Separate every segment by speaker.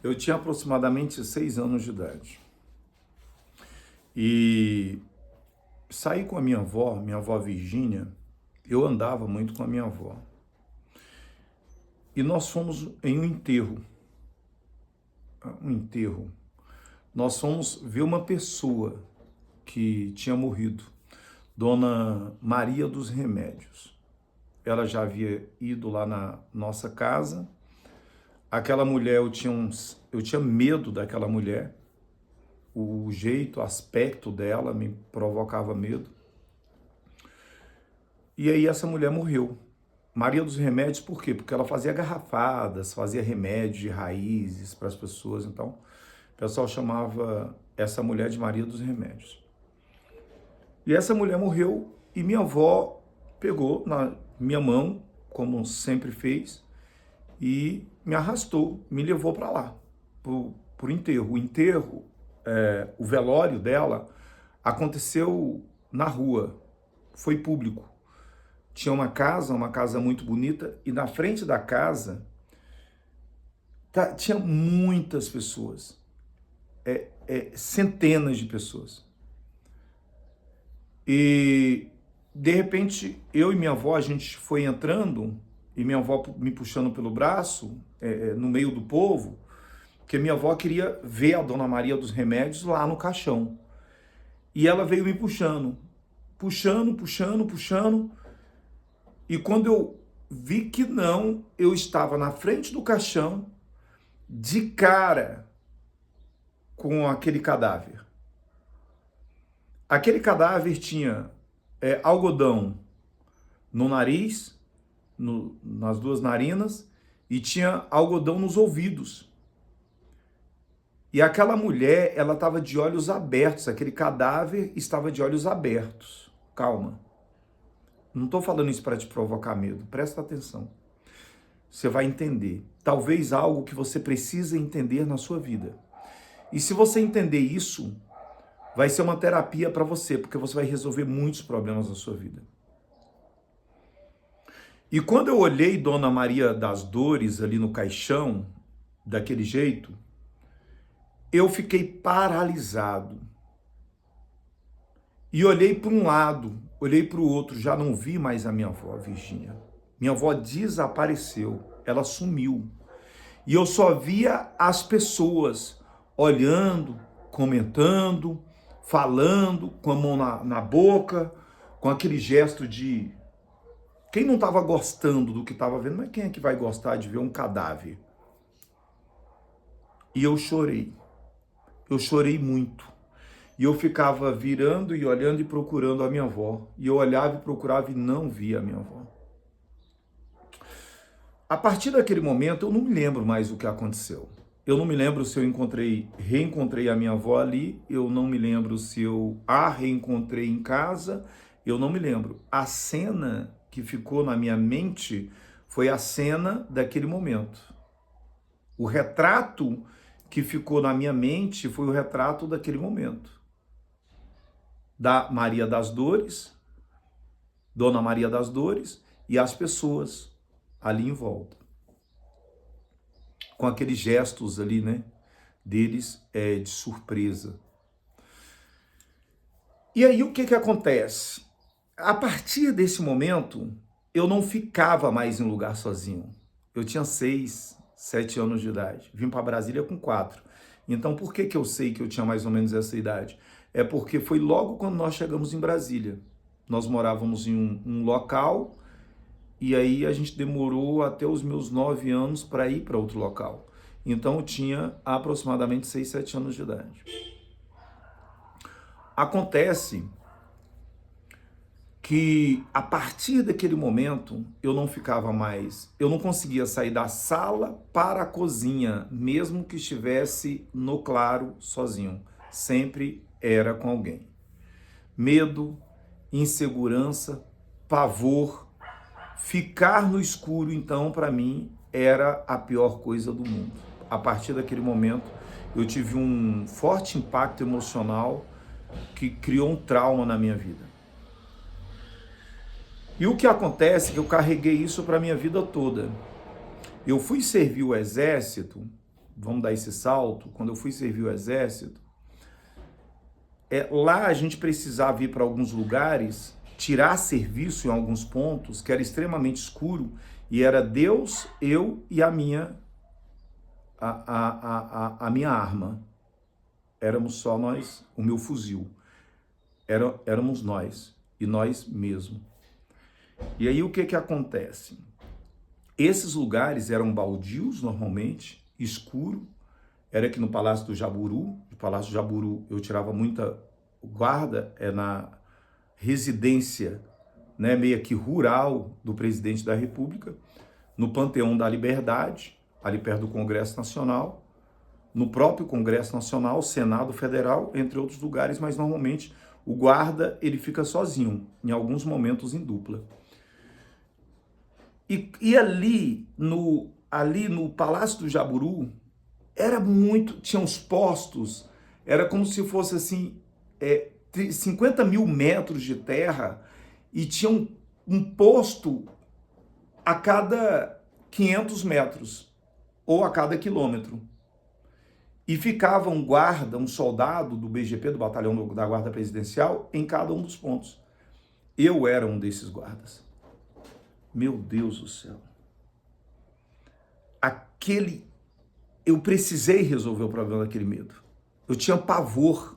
Speaker 1: Eu tinha aproximadamente 6 anos de idade. E saí com a minha avó Virgínia. Eu andava muito com a minha avó. E nós fomos em um enterro. Um enterro. Nós fomos ver uma pessoa que tinha morrido. Dona Maria dos Remédios. Ela já havia ido lá na nossa casa. Aquela mulher, eu tinha medo daquela mulher. O jeito, o aspecto dela me provocava medo. E aí essa mulher morreu. Maria dos Remédios, por quê? Porque ela fazia garrafadas, fazia remédios de raízes para as pessoas. Então, o pessoal chamava essa mulher de Maria dos Remédios. E essa mulher morreu e minha avó pegou na minha mão, como sempre fez, e me arrastou, me levou para lá, pro enterro. O enterro, o velório dela aconteceu na rua, foi público. Tinha uma casa muito bonita, e na frente da casa tinha muitas pessoas, centenas de pessoas. E de repente eu e minha avó, a gente foi entrando, e minha avó me puxando pelo braço, no meio do povo, porque minha avó queria ver a Dona Maria dos Remédios lá no caixão. E ela veio me puxando, puxando. E quando eu vi que não, eu estava na frente do caixão, de cara com aquele cadáver. Aquele cadáver tinha algodão no nariz, nas duas narinas, e tinha algodão nos ouvidos. E aquela mulher, ela estava de olhos abertos, aquele cadáver estava de olhos abertos. Calma. Não estou falando isso para te provocar medo, presta atenção. Você vai entender. Talvez algo que você precisa entender na sua vida. E se você entender isso, vai ser uma terapia para você, porque você vai resolver muitos problemas na sua vida. E quando eu olhei Dona Maria das Dores ali no caixão, daquele jeito, eu fiquei paralisado. E olhei para um lado, olhei para o outro, já não vi mais a minha avó, Virgínia. Minha avó desapareceu, ela sumiu. E eu só via as pessoas olhando, comentando, falando, com a mão na boca, com aquele gesto de... Quem não estava gostando do que estava vendo, mas quem é que vai gostar de ver um cadáver? E eu chorei muito. E eu ficava virando e olhando e procurando a minha avó. E eu olhava e procurava e não via a minha avó. A partir daquele momento, eu não me lembro mais o que aconteceu. Eu não me lembro se eu reencontrei a minha avó ali. Eu não me lembro se eu a reencontrei em casa. Eu não me lembro. A cena que ficou na minha mente foi a cena daquele momento. O retrato que ficou na minha mente foi o retrato daquele momento. Da Maria das Dores, Dona Maria das Dores, e as pessoas ali em volta. Com aqueles gestos ali, né, deles de surpresa. E aí o que acontece? A partir desse momento, eu não ficava mais em lugar sozinho. Eu tinha 6, 7 anos de idade. Vim para Brasília com 4. Então por que eu sei que eu tinha mais ou menos essa idade? É porque foi logo quando nós chegamos em Brasília. Nós morávamos em um local, e aí a gente demorou até os meus 9 anos para ir para outro local. Então eu tinha aproximadamente 6, 7 anos de idade. Acontece que a partir daquele momento eu não ficava mais, eu não conseguia sair da sala para a cozinha, mesmo que estivesse no claro sozinho. Sempre era com alguém. Medo, insegurança, pavor, ficar no escuro, então, para mim, era a pior coisa do mundo. A partir daquele momento, eu tive um forte impacto emocional que criou um trauma na minha vida. E o que acontece é que eu carreguei isso para a minha vida toda. Eu fui servir o exército vamos dar esse salto, quando eu fui servir o exército, lá a gente precisava ir para alguns lugares, tirar serviço em alguns pontos, que era extremamente escuro, e era Deus, eu e a minha arma. Éramos só nós, o meu fuzil. Éramos nós, e nós mesmo. E aí o que acontece? Esses lugares eram baldios, normalmente, escuro. Era aqui no Palácio do Jaburu. No Palácio do Jaburu eu tirava muita guarda, na residência, né, meio que rural do presidente da República, no Panteão da Liberdade, ali perto do Congresso Nacional, no próprio Congresso Nacional, Senado Federal, entre outros lugares, mas normalmente o guarda ele fica sozinho, em alguns momentos em dupla. E ali no Palácio do Jaburu, tinha uns postos, era como se fosse assim, 50 mil metros de terra, e tinha um posto a cada 500 metros, ou a cada quilômetro. E ficava um guarda, um soldado do BGP, do Batalhão da Guarda Presidencial, em cada um dos pontos. Eu era um desses guardas. Meu Deus do céu. Eu precisei resolver o problema daquele medo. Eu tinha pavor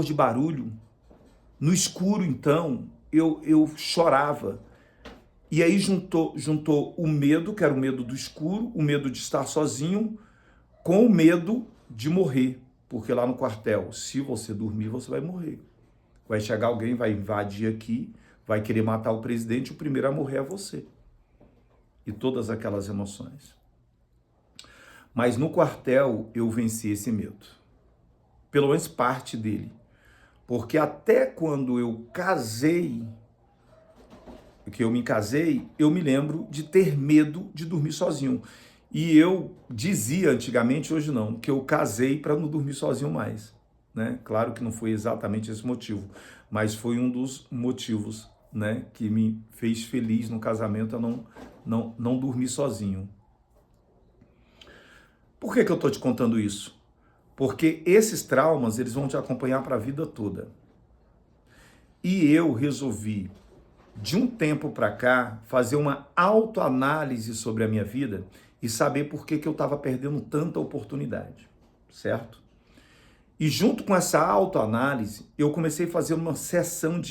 Speaker 1: de barulho. No escuro, então, eu chorava. E aí juntou o medo, que era o medo do escuro, o medo de estar sozinho, com o medo de morrer. Porque lá no quartel, se você dormir, você vai morrer. Vai chegar alguém, vai invadir aqui, vai querer matar o presidente, o primeiro a morrer é você. E todas aquelas emoções. Mas no quartel eu venci esse medo. Pelo menos parte dele. Porque até quando eu me casei, eu me lembro de ter medo de dormir sozinho. E eu dizia antigamente, hoje não, que eu casei para não dormir sozinho mais. Né? Claro que não foi exatamente esse motivo, mas foi um dos motivos, né, que me fez feliz no casamento, a não dormir sozinho. Por que eu estou te contando isso? Porque esses traumas, eles vão te acompanhar para a vida toda. E eu resolvi, de um tempo para cá, fazer uma autoanálise sobre a minha vida e saber por que eu estava perdendo tanta oportunidade, certo? E junto com essa autoanálise, eu comecei a fazer uma sessão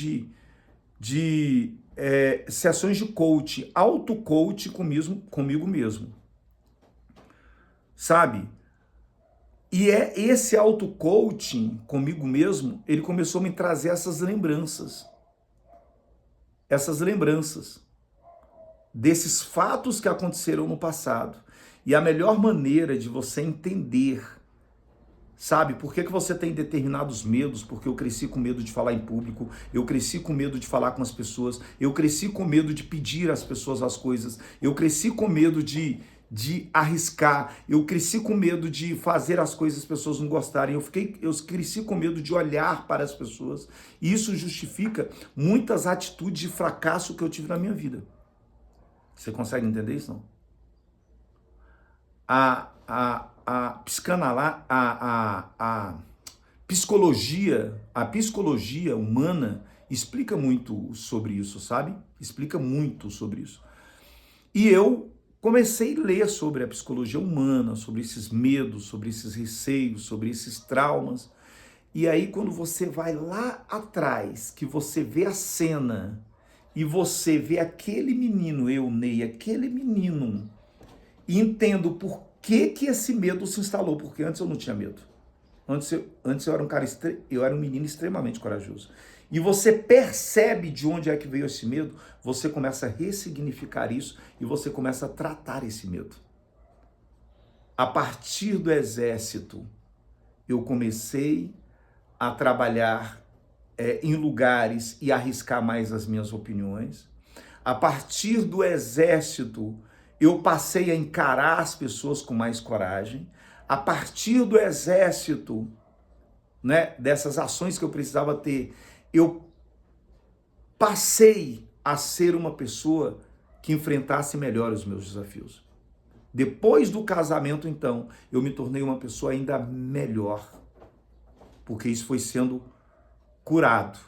Speaker 1: sessões de coach, auto-coach comigo mesmo. Sabe? E esse auto-coaching comigo mesmo, ele começou a me trazer essas lembranças desses fatos que aconteceram no passado. E a melhor maneira de você entender, sabe, por que você tem determinados medos, porque eu cresci com medo de falar em público, eu cresci com medo de falar com as pessoas, eu cresci com medo de pedir às pessoas as coisas, eu cresci com medo de arriscar, eu cresci com medo de fazer as coisas as pessoas não gostarem, eu cresci com medo de olhar para as pessoas, e isso justifica muitas atitudes de fracasso que eu tive na minha vida. Você consegue entender isso, não? A psicologia humana explica muito sobre isso, sabe? Explica muito sobre isso. E eu comecei a ler sobre a psicologia humana, sobre esses medos, sobre esses receios, sobre esses traumas. E aí, quando você vai lá atrás, que você vê a cena e você vê aquele menino, Ney, aquele menino, e entendo por que esse medo se instalou, porque antes eu não tinha medo. Antes eu era eu era um menino extremamente corajoso. E você percebe de onde é que veio esse medo, você começa a ressignificar isso e você começa a tratar esse medo. A partir do exército, eu comecei a trabalhar em lugares e arriscar mais as minhas opiniões. A partir do exército, eu passei a encarar as pessoas com mais coragem. A partir do exército, né, dessas ações que eu precisava ter, eu passei a ser uma pessoa que enfrentasse melhor os meus desafios. Depois do casamento, então, eu me tornei uma pessoa ainda melhor, porque isso foi sendo curado.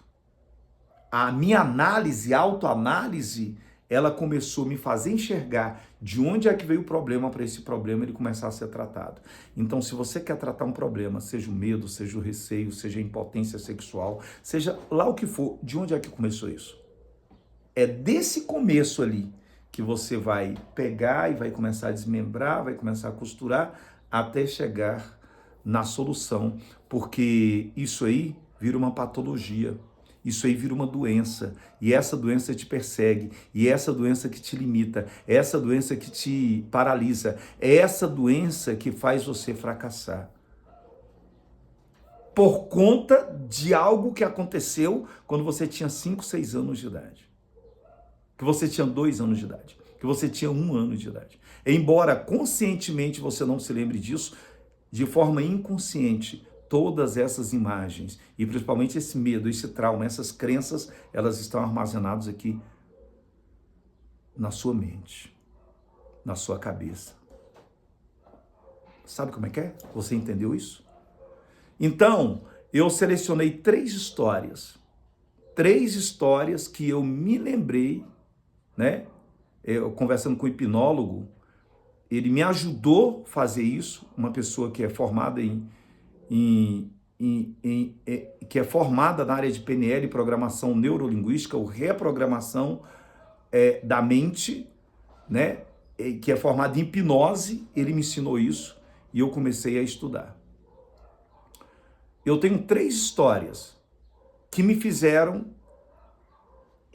Speaker 1: A minha análise, autoanálise, ela começou a me fazer enxergar de onde é que veio o problema para esse problema ele começar a ser tratado. Então, se você quer tratar um problema, seja o medo, seja o receio, seja a impotência sexual, seja lá o que for, de onde é que começou isso? É desse começo ali que você vai pegar e vai começar a desmembrar, vai começar a costurar até chegar na solução, porque isso aí vira uma patologia. Isso aí vira uma doença, e essa doença te persegue, e essa doença que te limita, essa doença que te paralisa, é essa doença que faz você fracassar. Por conta de algo que aconteceu quando você tinha 5, 6 anos de idade. Que você tinha 2 anos de idade. Que você tinha 1 ano de idade. Embora conscientemente você não se lembre disso, de forma inconsciente, todas essas imagens, e principalmente esse medo, esse trauma, essas crenças, elas estão armazenadas aqui na sua mente, na sua cabeça. Sabe como é que é? Você entendeu isso? Então, eu selecionei 3 histórias que eu me lembrei, né? Eu conversando com o hipnólogo, ele me ajudou a fazer isso, uma pessoa que é formada que é formada na área de PNL, programação neurolinguística, ou reprogramação da mente, né? Que é formado em hipnose, ele me ensinou isso e eu comecei a estudar. Eu tenho 3 histórias que me fizeram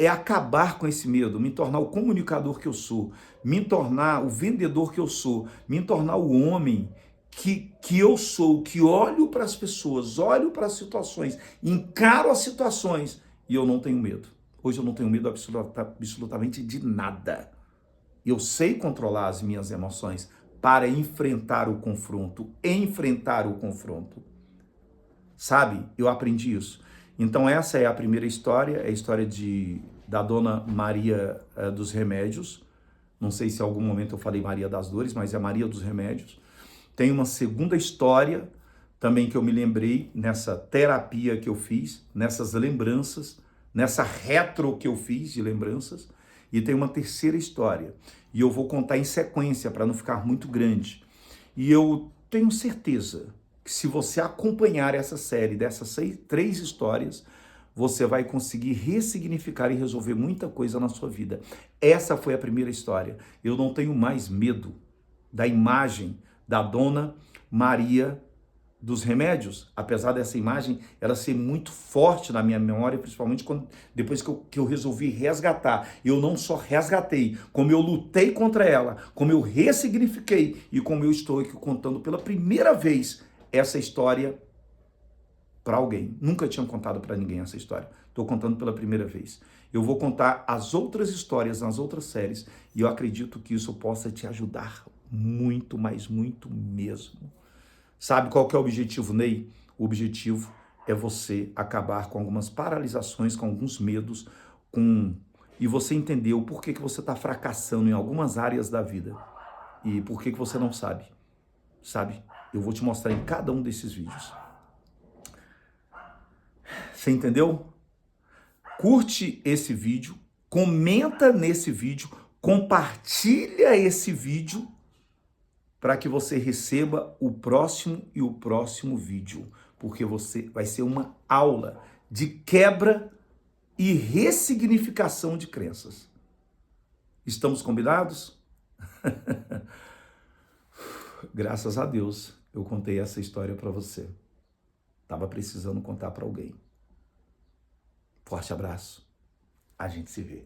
Speaker 1: acabar com esse medo, me tornar o comunicador que eu sou, me tornar o vendedor que eu sou, me tornar o homem que eu sou, que olho para as pessoas, olho para as situações, encaro as situações e eu não tenho medo. Hoje eu não tenho medo absolutamente de nada. Eu sei controlar as minhas emoções para enfrentar o confronto, Sabe? Eu aprendi isso. Então essa é a primeira história, é a história da Dona Maria dos Remédios. Não sei se em algum momento eu falei Maria das Dores, mas é Maria dos Remédios. Tem uma segunda história também que eu me lembrei nessa terapia que eu fiz, nessas lembranças, nessa retro que eu fiz de lembranças. E tem uma terceira história. E eu vou contar em sequência para não ficar muito grande. E eu tenho certeza que se você acompanhar essa série dessas 3 histórias, você vai conseguir ressignificar e resolver muita coisa na sua vida. Essa foi a primeira história. Eu não tenho mais medo da imagem da Dona Maria dos Remédios, apesar dessa imagem ela ser muito forte na minha memória, principalmente depois que eu resolvi resgatar. Eu não só resgatei, como eu lutei contra ela, como eu ressignifiquei e como eu estou aqui contando pela primeira vez essa história para alguém. Nunca tinha contado para ninguém essa história. Estou contando pela primeira vez. Eu vou contar as outras histórias nas outras séries e eu acredito que isso possa te ajudar muito, mas muito mesmo. Sabe qual que é o objetivo, Ney? O objetivo é você acabar com algumas paralisações, com alguns medos, e você entender o porquê que você está fracassando em algumas áreas da vida e por que você não sabe. Sabe? Eu vou te mostrar em cada um desses vídeos. Você entendeu? Curte esse vídeo, comenta nesse vídeo, compartilha esse vídeo para que você receba o próximo vídeo, porque vai ser uma aula de quebra e ressignificação de crenças. Estamos combinados? Graças a Deus, eu contei essa história para você. Tava precisando contar para alguém. Forte abraço. A gente se vê.